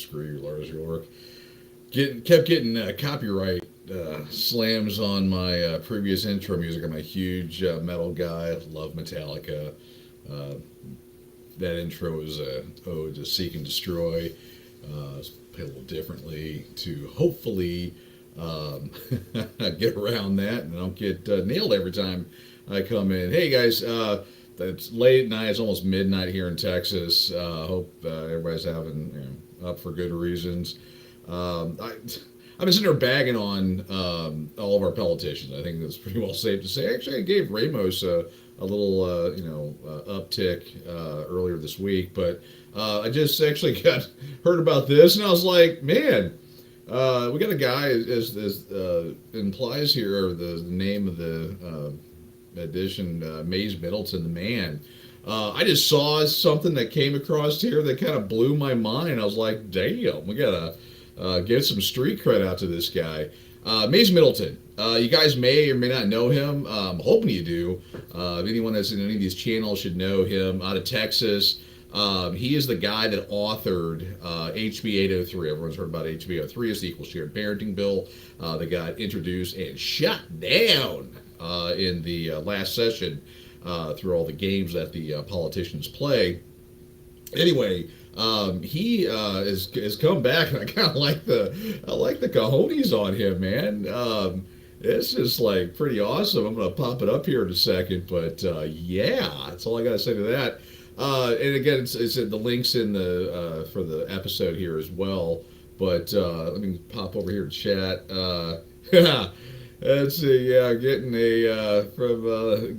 screw you, Lars York. Kept getting copyright slams on my previous intro music. I'm a huge metal guy. Love Metallica. Uh, that intro is a ode to Seek and Destroy. Play a little differently to hopefully get around that and I don't get nailed every time I come in. Hey guys, it's late at night. It's almost midnight here in Texas. Hope everybody's having up for good reasons. I've been sitting there bagging on all of our politicians. I think that's pretty well safe to say. Actually, I gave Ramos a little uptick earlier this week, but I just actually heard about this, and I was like, man, we got a guy as implies here, or the name of the edition, Mays Middleton, the man. I just saw something that came across here that kind of blew my mind. I was like, damn, we gotta get some street cred out to this guy. Mays Middleton. You guys may or may not know him. I'm hoping you do. Anyone that's in any of these channels should know him. Out of Texas. He is the guy that authored HB 803. Everyone's heard about HB 803. It's the Equal Shared Parenting Bill that got introduced and shut down in the last session through all the games that the politicians play. Anyway, he has come back, and I kind of like the cojones on him, man. It's just like pretty awesome. I'm gonna pop it up here in a second, but yeah, that's all I gotta say to that. And again, it's the links in the for the episode here as well. But let me pop over here to chat. Let's see. Yeah, getting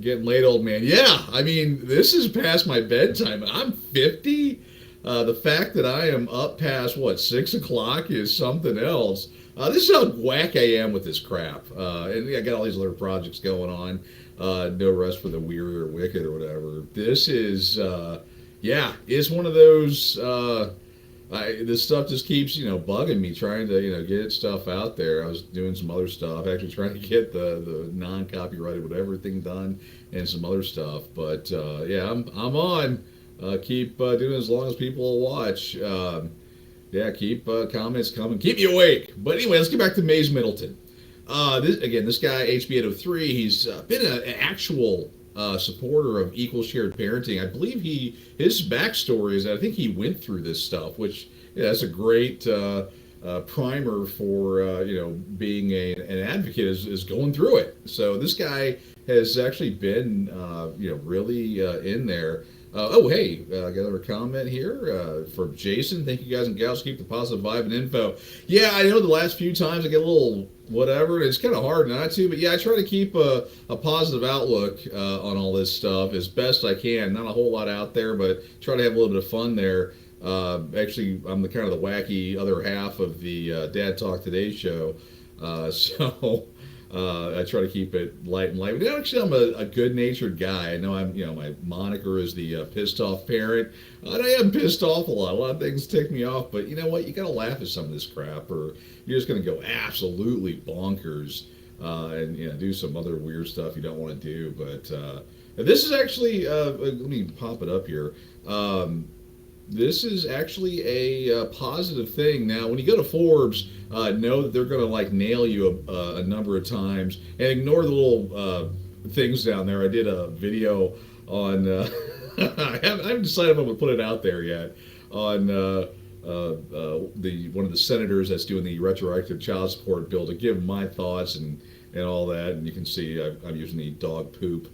getting late, old man. Yeah, I mean, this is past my bedtime. I'm 50. The fact that I am up past 6 o'clock is something else. This is how whack I am with this crap. And I got all these other projects going on. No Rest for the Weary or Wicked or whatever. This is, it's one of those. This stuff just keeps, bugging me, trying to, get stuff out there. I was doing some other stuff, actually trying to get the non-copyrighted whatever thing done and some other stuff. But I'm on. Keep doing it as long as people will watch. Keep comments coming. Keep you awake. But anyway, let's get back to Mays Middleton. This guy, HB 803, he's been an actual supporter of equal shared parenting. I believe his backstory is that I think he went through this stuff, which that's a great primer for being an advocate is going through it. So this guy has actually been really in there. I got another comment here from Jason. Thank you guys and gals. Keep the positive vibe and info. Yeah, I know the last few times I get a little whatever. It's kind of hard not to, but yeah, I try to keep a positive outlook on all this stuff as best I can. Not a whole lot out there, but try to have a little bit of fun there. Actually, I'm the kind of the wacky other half of the Dad Talk Today show, so I try to keep it light and light. But actually, I'm a good-natured guy. I know my moniker is the pissed off parent. And I am pissed off a lot. A lot of things tick me off, but you know what? You got to laugh at some of this crap, or you're just going to go absolutely bonkers and do some other weird stuff you don't want to do. But this is actually let me pop it up here. This is actually a positive thing. Now, when you go to Forbes, know that they're going to nail you a number of times, and ignore the little things down there. I did a video on. I haven't decided if I'm going to put it out there yet. On one of the senators that's doing the retroactive child support bill to give my thoughts and all that. And you can see I'm using the dog poop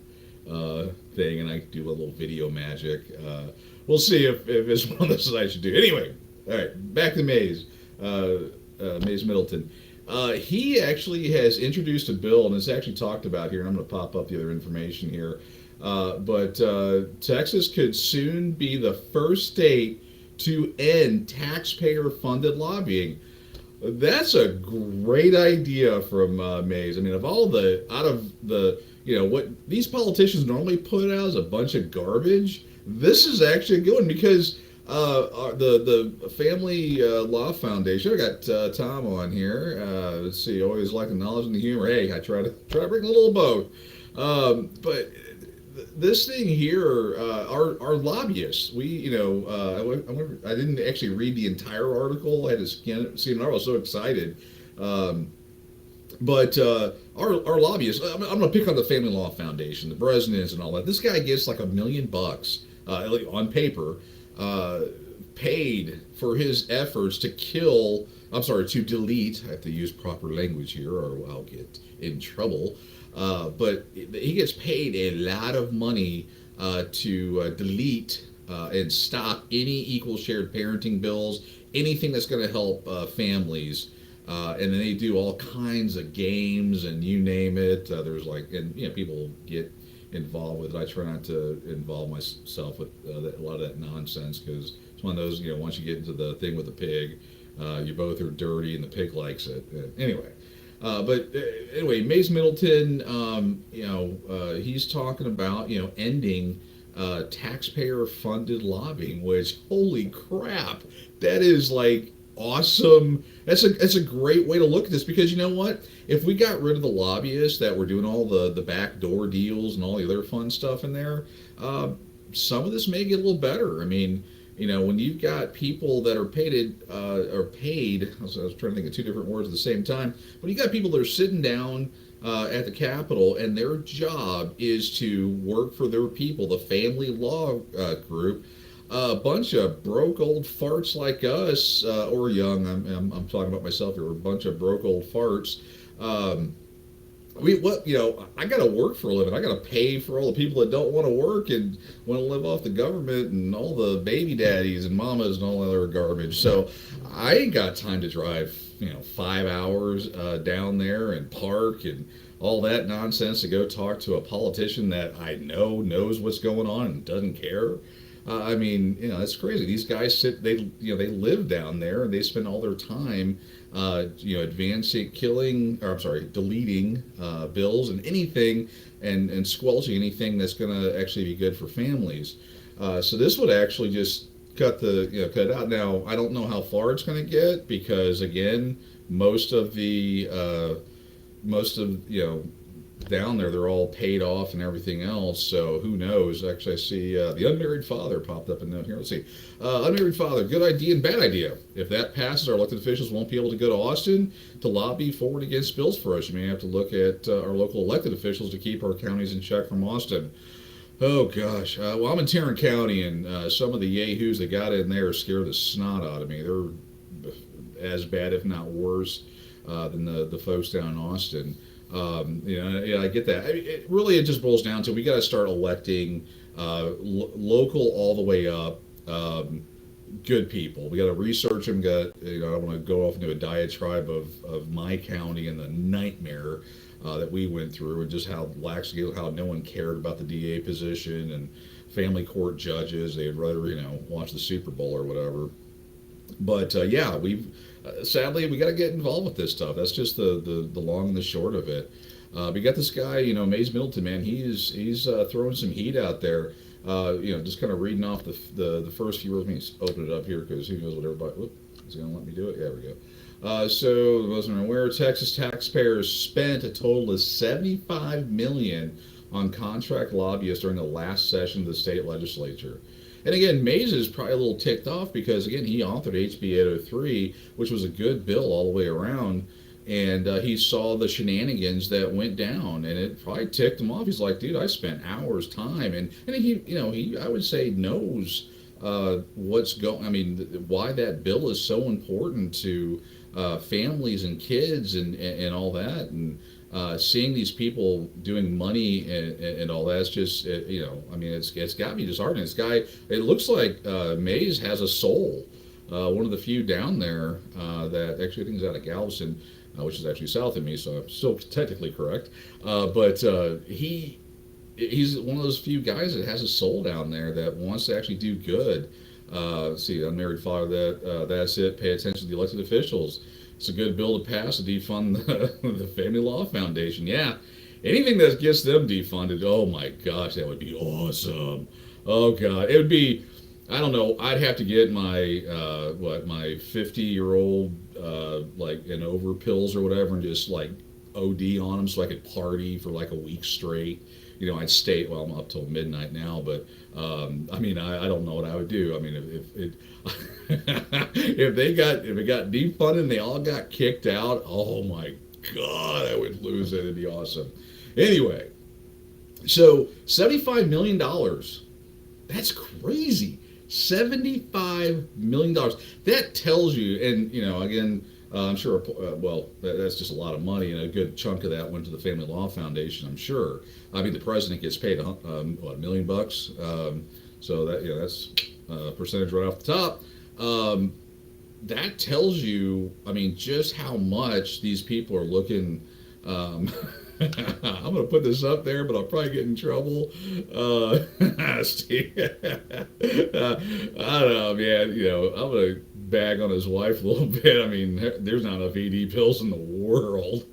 thing, and I do a little video magic. We'll see if it's one of those that I should do. Anyway, all right, back to Mays. Mays Middleton. He actually has introduced a bill, and it's actually talked about here, and I'm going to pop up the other information here. But Texas could soon be the first state to end taxpayer-funded lobbying. That's a great idea from Mays. I mean, out of the what these politicians normally put out is a bunch of garbage. This is actually a good one because the Family Law Foundation. I got Tom on here. Let's see. Always like the knowledge and the humor. Hey, I try to bring a little both. But this thing here, our lobbyists, we, I didn't actually read the entire article. I had to see it. I was so excited. Um, but our lobbyists, I'm going to pick on the Family Law Foundation, the presidents, and all that. This guy gets like $1 million on paper, uh, paid for his efforts to kill. I'm sorry, to delete. I have to use proper language here, or I'll get in trouble. But he gets paid a lot of money to delete and stop any equal shared parenting bills, anything that's going to help families. And then they do all kinds of games and you name it. There's like, and people get involved with it. I try not to involve myself with a lot of that nonsense because it's one of those, once you get into the thing with the pig, you both are dirty and the pig likes it. Anyway. But anyway, Mays Middleton, he's talking about ending taxpayer-funded lobbying, which holy crap, that is like awesome. That's a great way to look at this because you know what? If we got rid of the lobbyists that were doing all the backdoor deals and all the other fun stuff in there, some of this may get a little better. I mean, when you've got people that are paid, I was trying to think of two different words at the same time. When you got people that are sitting down at the Capitol and their job is to work for their people, the family law group, a bunch of broke old farts like us, or young. I'm talking about myself here. A bunch of broke old farts. I got to work for a living. I got to pay for all the people that don't want to work and want to live off the government and all the baby daddies and mamas and all that other garbage. So I ain't got time to drive, 5 hours down there and park and all that nonsense to go talk to a politician that I know knows what's going on and doesn't care. I mean, it's crazy. These guys they live down there and they spend all their time, deleting bills and anything and squelching anything that's going to actually be good for families. So this would actually just cut it out. Now, I don't know how far it's going to get because again, most of down there, they're all paid off and everything else. So who knows? Actually, I see the unmarried father popped up in note here. Let's see. Unmarried father, good idea and bad idea. If that passes, our elected officials won't be able to go to Austin to lobby forward against bills for us. You may have to look at our local elected officials to keep our counties in check from Austin. Oh, gosh. Well, I'm in Tarrant County, and some of the yahoos that got in there scare the snot out of me. They're as bad, if not worse, than the folks down in Austin. I get that. It just boils down to we got to start electing local all the way up, good people. We got to research them. I don't want to go off into a diatribe of my county and the nightmare that we went through and just how how no one cared about the DA position and family court judges. They'd rather watch the Super Bowl or whatever. But we've sadly we got to get involved with this stuff. That's just the long and the short of it. We got this guy, Mays Middleton, man. He's throwing some heat out there. Just kind of reading off the first few words. Let me open it up here because who knows what everybody. Whoop, is he gonna let me do it? Yeah, there we go. So, wasn't aware, Texas taxpayers spent a total of $75 million on contract lobbyists during the last session of the state legislature. And again, Mays is probably a little ticked off because, again, he authored HB 803, which was a good bill all the way around. And he saw the shenanigans that went down, and it probably ticked him off. He's like, dude, I spent hours time. And he I would say, knows what's going, I mean, why that bill is so important to families and kids and all that. And seeing these people doing money and all that, it's just, it's got me disheartening. This guy, it looks like Mays has a soul. One of the few down there that actually I think is out of Galveston, which is actually south of me, so I'm still technically correct. But he's one of those few guys that has a soul down there that wants to actually do good. See, unmarried father, that's it. Pay attention to the elected officials. It's a good bill to pass to defund the Family Law Foundation. Yeah, anything that gets them defunded, oh my gosh, that would be awesome. Oh God, it would be, I don't know, I'd have to get my, my 50-year-old, and over pills or whatever and just like OD on them so I could party for like a week straight. I'd stay. Well, I'm up till midnight now, but I mean, I don't know what I would do. I mean, if it got defunded and they all got kicked out, oh my God, I would lose it. It'd be awesome. Anyway, so $75 million. That's crazy. $75 million. That tells you, and again, I'm sure. Well, that's just a lot of money, and a good chunk of that went to the Family Law Foundation. I'm sure. I mean, the president gets paid what, $1 million. So that's a percentage right off the top. That tells you, I mean, just how much these people are looking. I'm going to put this up there, but I'll probably get in trouble. Steve, I don't know, man. I'm going to bag on his wife a little bit. I mean, there's not enough ED pills in the world.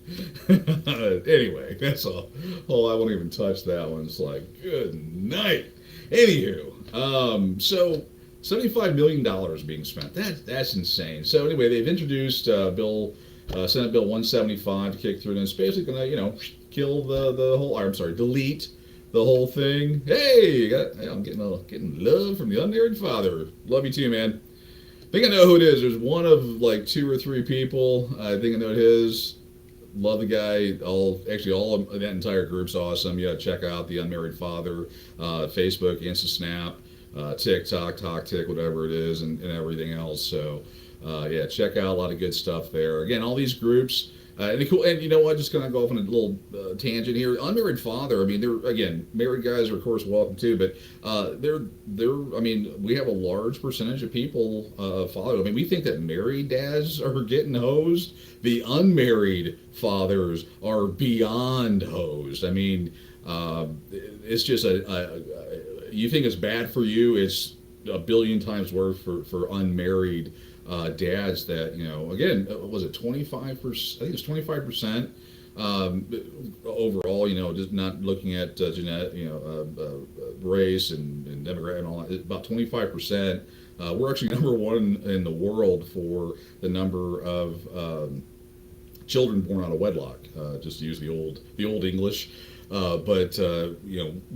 Anyway, that's all. Oh, I won't even touch that one. It's like, good night. Anywho, so $75 million being spent. That's insane. So anyway, they've introduced Senate Bill 175 to kick through, and it's basically going to, kill the whole. I'm sorry, delete the whole thing. Hey, I'm getting love from the unmarried father. Love you too, man. I think I know who it is. There's one of like 2 or 3 people. I think I know who it is. Love the guy. All of that entire group's awesome. You gotta check out the unmarried father, Facebook, Insta Snap, TikTok, TokTik, whatever it is, and everything else. So yeah, check out a lot of good stuff there. Again, all these groups. And you know what? Just gonna go off on a little tangent here. Unmarried father. I mean, married guys are of course welcome too, but they're. I mean, we have a large percentage of people follow. I mean, we think that married dads are getting hosed. The unmarried fathers are beyond hosed. I mean, it's just you think it's bad for you. It's a billion times worse for unmarried dads that, again, was it 25%? I think it's 25% overall, just not looking at genetic, race and demographic and all that. About 25%. We're actually number one in the world for the number of children born out of wedlock, just to use the old English. But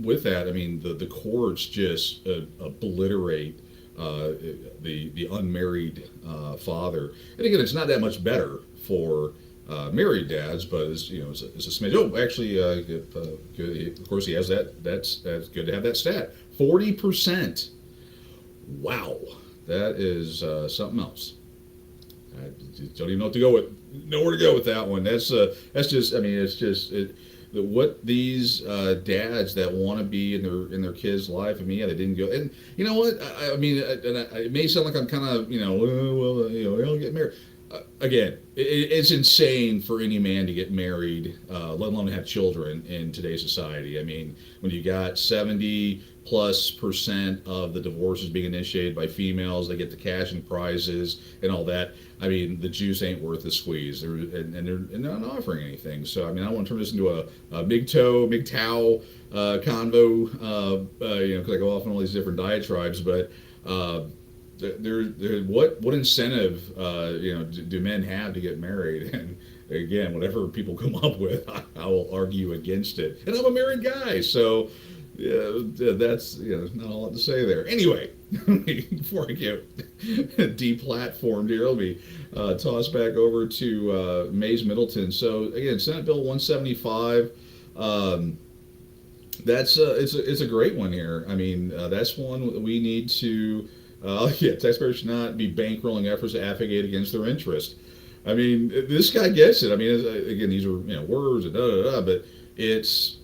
with that, I mean, the courts just obliterate the unmarried father. And again, it's not that much better for married dads, but it's a smidge. Oh, actually, good. Of course, he has that. That's good to have that stat. 40%. Wow, that is something else. I don't even know nowhere to go with that one. That's just. I mean, it's just what these dads that want to be in their kids' life. I mean, yeah, they didn't go. And you know what? I mean, it may sound like I'm kind of they don't get married. Again, it's insane for any man to get married, let alone have children in today's society. I mean, when you got 70+% of the divorces being initiated by females, they get the cash and prizes and all that. I mean, the juice ain't worth the squeeze. They're not offering anything. So, I mean, I don't want to turn this into a MGTOW convo, because I go off on all these different diatribes, but what incentive do men have to get married? And again, whatever people come up with, I will argue against it. And I'm a married guy, so that's not a lot to say there. Anyway, before I get deplatformed here, let me toss back over to Mays Middleton. So again, Senate Bill 175. It's a great one here. I mean, that's one we need to. Taxpayers should not be bankrolling efforts to advocate against their interest. I mean, this guy gets it. I mean, again, these are words and but it's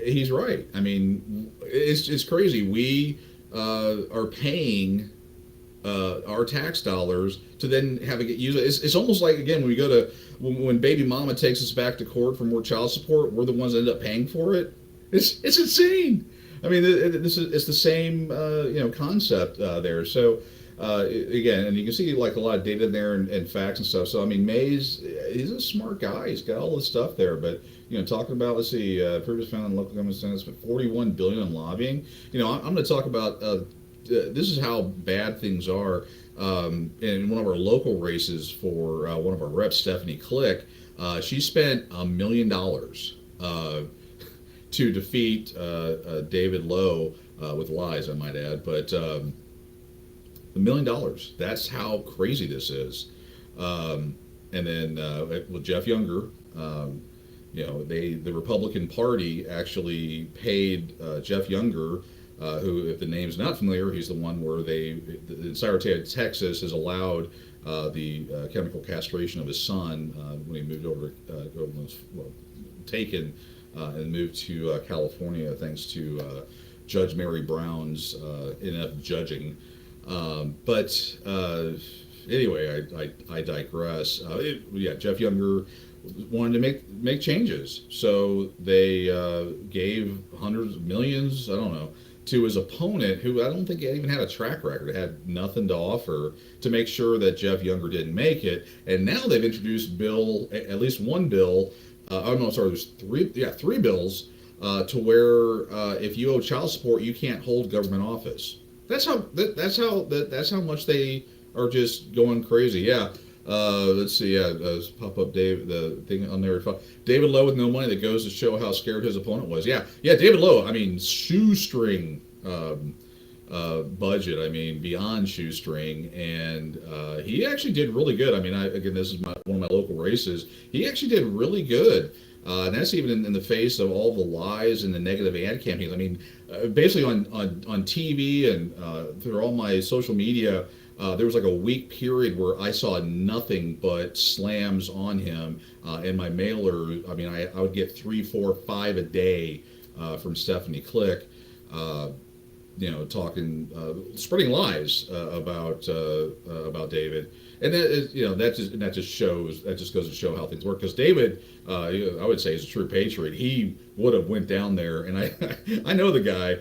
he's right. I mean, it's crazy. We are paying our tax dollars to then have it get used. It's almost like, again, when we go to when baby mama takes us back to court for more child support, we're the ones that end up paying for it. It's insane. I mean, it's the same concept there. So again, and you can see like a lot of data there and facts and stuff. So I mean, Mays, he's a smart guy. He's got all this stuff there. But talking about, let's see, previous found in local government Senate spent $41 billion on lobbying. I'm going to talk about this is how bad things are. In one of our local races for one of our reps, Stephanie Click, she spent $1 million. to defeat David Lowe with lies, I might add. But $1 million. That's how crazy this is. And then with Jeff Younger, the Republican Party actually paid Jeff Younger, who, if the name's not familiar, he's the one where the entire state of Texas has allowed the chemical castration of his son when he moved over, was taken and moved to California, thanks to Judge Mary Brown's inept judging. But anyway, I digress. Jeff Younger wanted to make changes, so they gave hundreds of millions, I don't know, to his opponent, who I don't think even had a track record, had nothing to offer, to make sure that Jeff Younger didn't make it. And now they've introduced at least one bill. Oh no, sorry, there's three bills to where if you owe child support, you can't hold government office. That's how much they are just going crazy. Yeah. Let's see. Pop up Dave, the thing on there. David Lowe with no money, that goes to show how scared his opponent was. Yeah. David Lowe. I mean, shoestring budget. I mean, beyond shoestring, and he actually did really good. I mean, this is one of my local races. He actually did really good. And that's even in the face of all the lies and the negative ad campaigns. I mean, basically on TV and through all my social media, there was like a week period where I saw nothing but slams on him. And my mailer, I mean, I would get 3, 4, 5 a day from Stephanie Click, talking, spreading lies about David. And that just goes to show how things work. Because David, I would say, is a true patriot. He would have went down there, and I know the guy.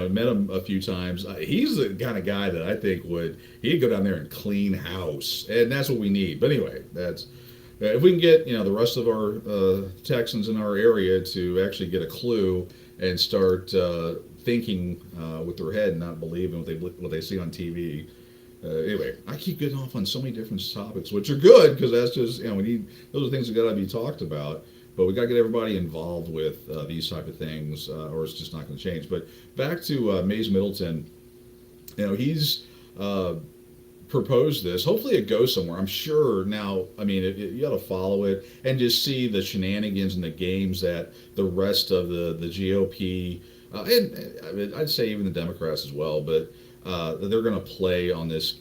Met him a few times. He's the kind of guy that I think he'd go down there and clean house, and that's what we need. But anyway, that's if we can get the rest of our Texans in our area to actually get a clue and start thinking with their head and not believing what they see on TV. Anyway, I keep getting off on so many different topics, which are good, because that's just, those are things that got to be talked about. But we got to get everybody involved with these type of things, or it's just not going to change. But back to Mays Middleton, he's proposed this. Hopefully it goes somewhere. I'm sure now, I mean, you got to follow it and just see the shenanigans and the games that the rest of the GOP, and I'd say even the Democrats as well, but they're going to play on this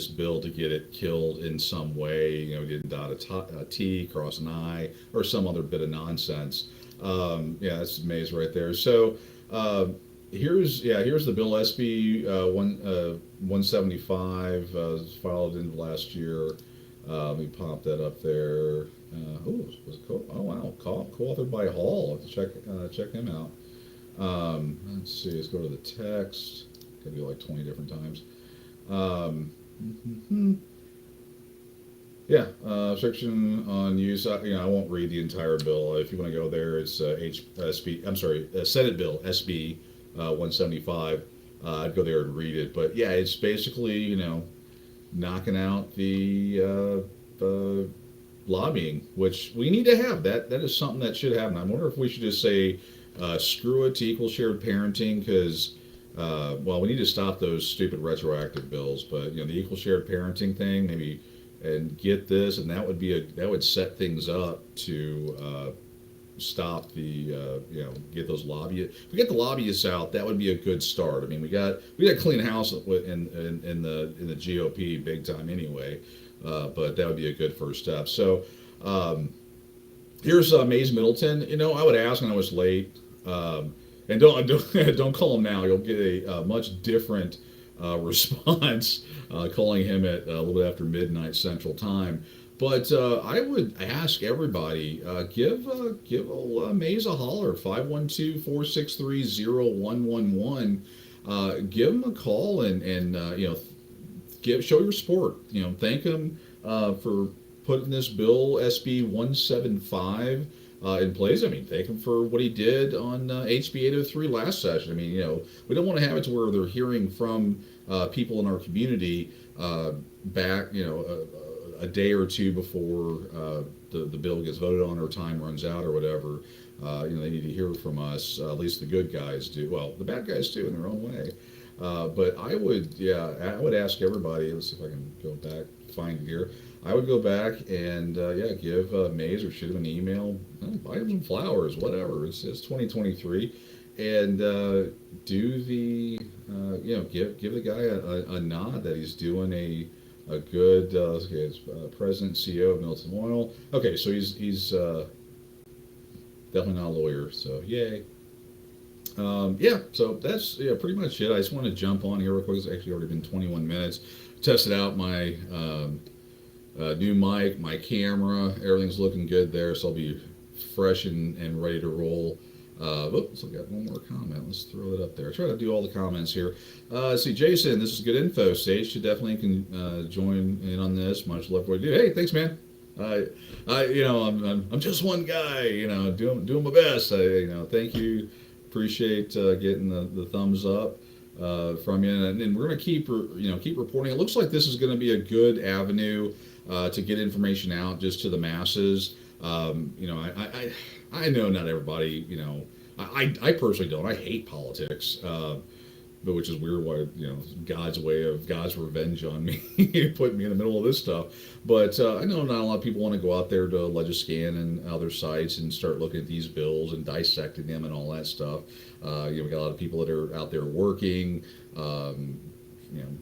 bill to get it killed in some way. Didn't dot a T, cross an I, or some other bit of nonsense. That's Mays right there. So here's the bill, SB 175, filed in last year. Let me pop that up there. Was it wow, co-authored by Hall. I have to check him out. Let's see. Let's go to the text. Could be like 20 different times. Section on use. I won't read the entire bill. If you want to go there, it's Senate Bill SB 175. I'd go there and read it. But yeah, it's basically knocking out the lobbying, which we need to have. That is something that should happen. I wonder if we should just say screw it to equal shared parenting, because we need to stop those stupid retroactive bills. But the equal shared parenting thing, maybe, and get this, and that would set things up to stop the get those lobbyists. If we get the lobbyists out, that would be a good start. I mean, we got clean house in the GOP big time anyway, but that would be a good first step. So here's Mays Middleton. I would ask, and I was late. And don't call him now. You'll get a much different response calling him at a little bit after midnight Central Time. But I would ask everybody, give old Mays a holler, 512-463-0111. Give him a call and show your support. Thank him for putting this bill, SB 175, in place. I mean, thank him for what he did on HB 803 last session. I mean, we don't want to have it to where they're hearing from people in our community back, a day or two before the bill gets voted on or time runs out or whatever. They need to hear from us. At least the good guys do. Well, the bad guys do in their own way. But I would ask everybody. Let's see if I can go back, find it here. I would go back and give Maze or shoot him an email, buy him some flowers, whatever. It's 2023, and do the give the guy a nod that he's doing a good. Okay, it's President CEO of Middleton Oil. Okay, so he's definitely not a lawyer, so yay. So that's pretty much it. I just want to jump on here real quick. It's actually already been 21 minutes. Tested out my new mic, my camera. Everything's looking good there, so I'll be fresh and ready to roll. Oops, I got one more comment. Let's throw it up there. I try to do all the comments here. See, Jason, this is good info. Sage should definitely can join in on this. Much love for what you do. Hey, thanks, man. I'm just one guy. Doing my best. Thank you. Appreciate getting the thumbs up from you, and we're going to keep reporting. It looks like this is going to be a good avenue to get information out just to the masses. I know not everybody. I personally don't. I hate politics. But which is weird why God's way of God's revenge on me putting me in the middle of this stuff. But I know not a lot of people want to go out there to Legiscan and other sites and start looking at these bills and dissecting them and all that stuff. We got a lot of people that are out there working,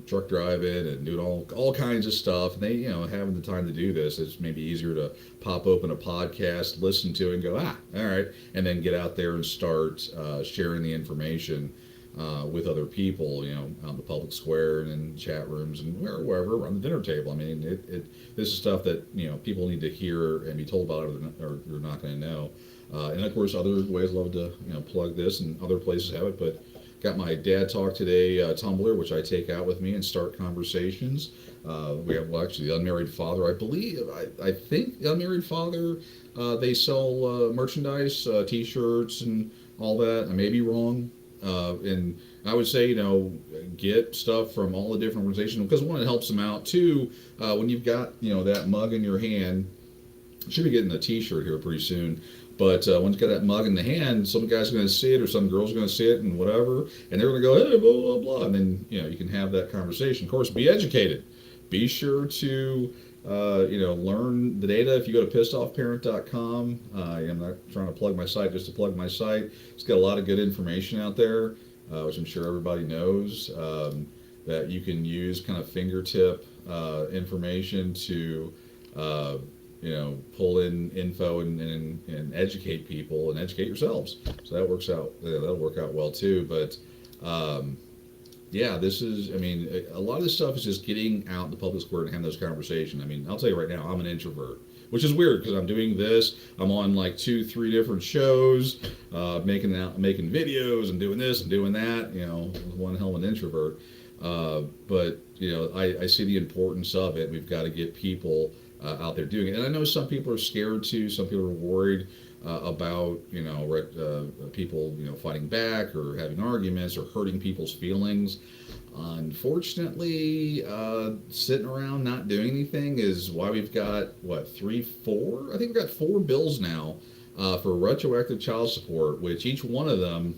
truck driving and doing all kinds of stuff. And they having the time to do this. It's maybe easier to pop open a podcast, listen to it, and go all right, and then get out there and start sharing the information. With other people, on the public square and in chat rooms and wherever around the dinner table. I mean, this is stuff that people need to hear and be told about, or they're not going to know. And of course, other ways love to plug this, and other places have it. But got my Dad Talk Today Tumblr, which I take out with me and start conversations. We have actually the Unmarried Father. I think the Unmarried Father. They sell merchandise, T-shirts, and all that. I may be wrong. And I would say, get stuff from all the different organizations, because one, it helps them out. Two, when you've got, that mug in your hand, should be getting a T-shirt here pretty soon. But when you've got that mug in the hand, some guy's going to see it or some girl's going to see it and whatever, and they're going to go, hey, blah, blah, blah. And then, you can have that conversation. Of course, be educated. Be sure to learn the data. If you go to pissedoffparent.com, I'm not trying to plug my site just to plug my site. It's got a lot of good information out there, which I'm sure everybody knows, that you can use kind of fingertip information to, pull in info and educate people and educate yourselves. So that works out. That'll work out well too. But this is, a lot of this stuff is just getting out in the public square and having those conversations. I'll tell you right now, I'm an introvert, which is weird because I'm doing this. I'm on like 2-3 different shows, making videos and doing this and doing that. One hell of an introvert. But I see the importance of it. We've got to get people out there doing it. And I know some people are scared too. Some people are worried about people fighting back or having arguments or hurting people's feelings. Unfortunately, sitting around not doing anything is why we've got 4 I think we've got 4 bills now for retroactive child support, which each one of them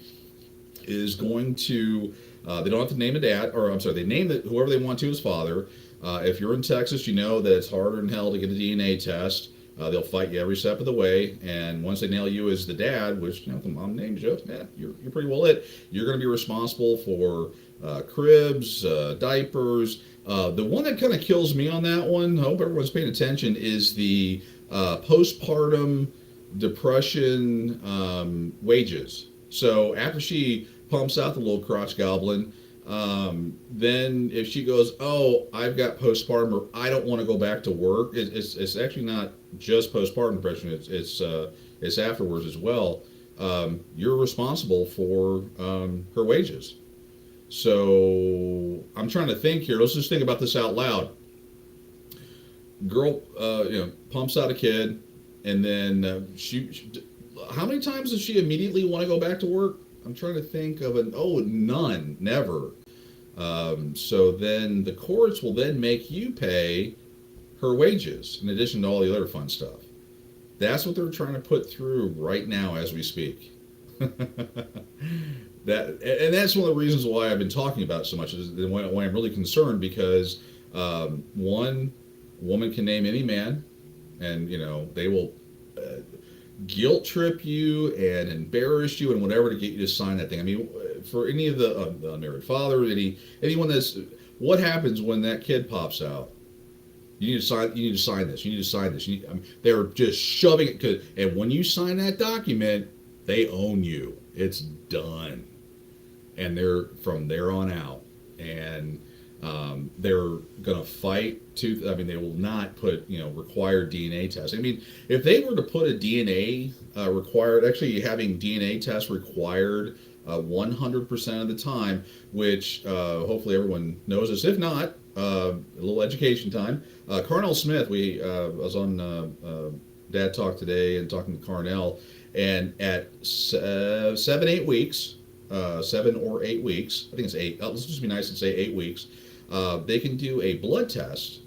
is going to they don't have to name a dad, or I'm sorry, they name it whoever they want to as father. If you're in Texas, you know that it's harder than hell to get a DNA test. They'll fight you every step of the way, and once they nail you as the dad, which if the mom names you, you're pretty well it. You're going to be responsible for cribs, diapers. The one that kind of kills me on that one, I hope everyone's paying attention, is the postpartum depression wages. So after she pumps out the little crotch goblin, then if she goes, oh, I've got postpartum, or I don't want to go back to work, it's actually not just postpartum depression, it's afterwards as well. You're responsible for her wages. So I'm trying to think here. Let's just think about this out loud. Girl, pumps out a kid, and then she how many times does she immediately want to go back to work? I'm trying to think of none, never. So then the courts will then make you pay her wages in addition to all the other fun stuff. That's what they're trying to put through right now as we speak. And that's one of the reasons why I've been talking about it so much. Is why I'm really concerned because one woman can name any man, and they will guilt trip you and embarrass you and whatever to get you to sign that thing. I mean, for any of the unmarried father, anyone that's what happens when that kid pops out? You need to sign. You need to sign this. You need to sign this. They're just shoving it. And when you sign that document, they own you. It's done, and they're from there on out. And they're gonna fight to. I mean, they will not put required DNA tests. I mean, if they were to put a DNA required, actually having DNA tests required 100% of the time, which hopefully everyone knows this. If not, a little education time. Carnell Smith, I was on Dad Talk today and talking to Carnell, and at 7 or 8 weeks, I think it's 8. Let's just be nice and say 8 weeks. They can do a blood test,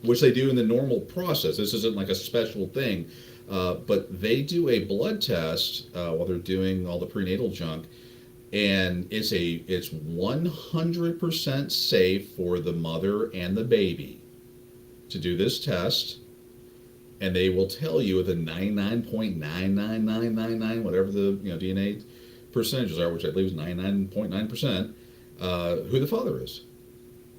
which they do in the normal process. This isn't like a special thing, but they do a blood test while they're doing all the prenatal junk, and it's 100% safe for the mother and the baby to do this test, and they will tell you with a 99.99999 whatever the DNA percentages are, which I believe is 99.9%, who the father is.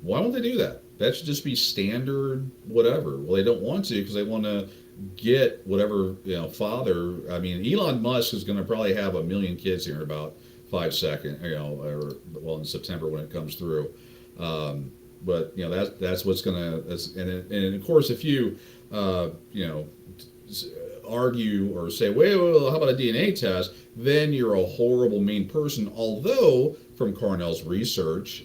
Why won't they do that? That should just be standard whatever. Well, they don't want to because they want to get whatever father. I mean, Elon Musk is going to probably have 1 million kids here in about 5 seconds, or well in September when it comes through. But that's what's going to. And of course, if you argue or say, well, how about a DNA test? Then you're a horrible, mean person. Although, from Carnell's research,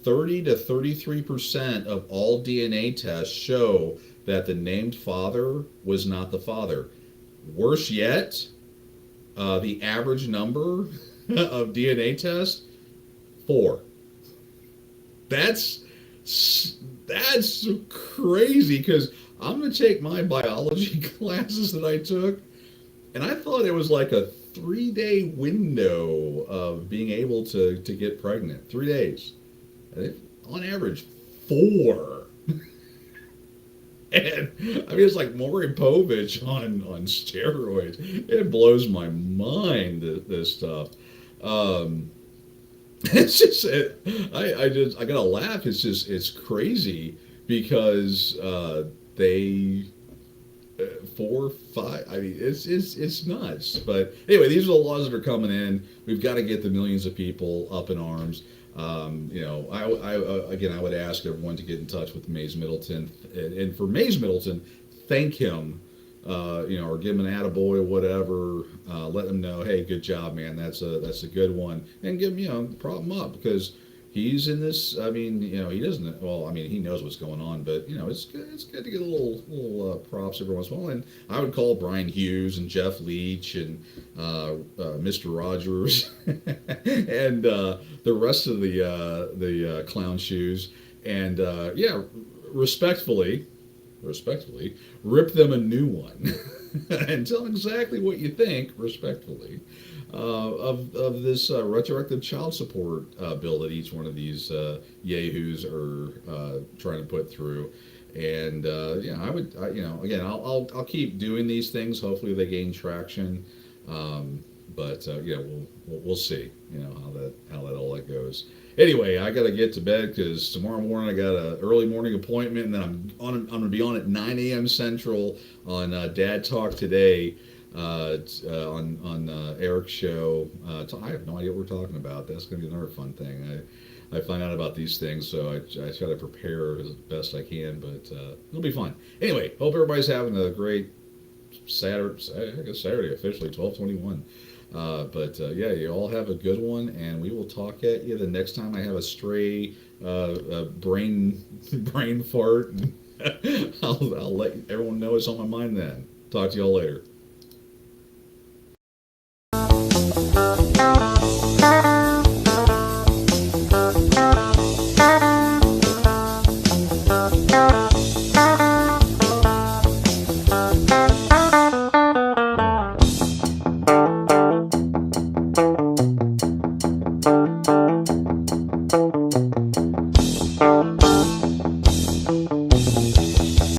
30 to 33% of all DNA tests show that the named father was not the father. Worse yet, the average number of DNA tests, 4. That's crazy, because I'm going to take my biology classes that I took, and I thought it was like a 3-day window of being able to get pregnant. 3 days. On average, 4. And I mean, it's like Maury Povich on steroids. It blows my mind, this stuff. It's just I gotta laugh. It's crazy because they 4, 5. I mean, it's nuts. But anyway, these are the laws that are coming in. We've got to get the millions of people up in arms. I would ask everyone to get in touch with Mays Middleton, and for Mays Middleton, thank him, or give him an attaboy or whatever. Let him know, hey, good job, man. That's a good one, and give him, prop him up, because he's in this. I mean, he doesn't. Well, I mean, he knows what's going on, but it's good. It's good to get a little props every once in a while. And I would call Brian Hughes and Jeff Leach and Mr. Rogers and the rest of the clown shoes, and respectfully, rip them a new one and tell them exactly what you think, respectfully. Of this retroactive child support bill that each one of these yahoos are trying to put through, and I'll keep doing these things. Hopefully, they gain traction, but we'll see. How that all goes. Anyway, I got to get to bed because tomorrow morning I got an early morning appointment, and then I'm going to be on at 9 a.m. Central on Dad Talk today. On Eric's show. I have no idea what we're talking about. That's going to be another fun thing. I find out about these things, so I try to prepare as best I can, but it'll be fun. Anyway, hope everybody's having a great Saturday officially, 12/21. You all have a good one, and we will talk at you the next time I have a stray brain fart. I'll let everyone know it's on my mind then. Talk to you all later.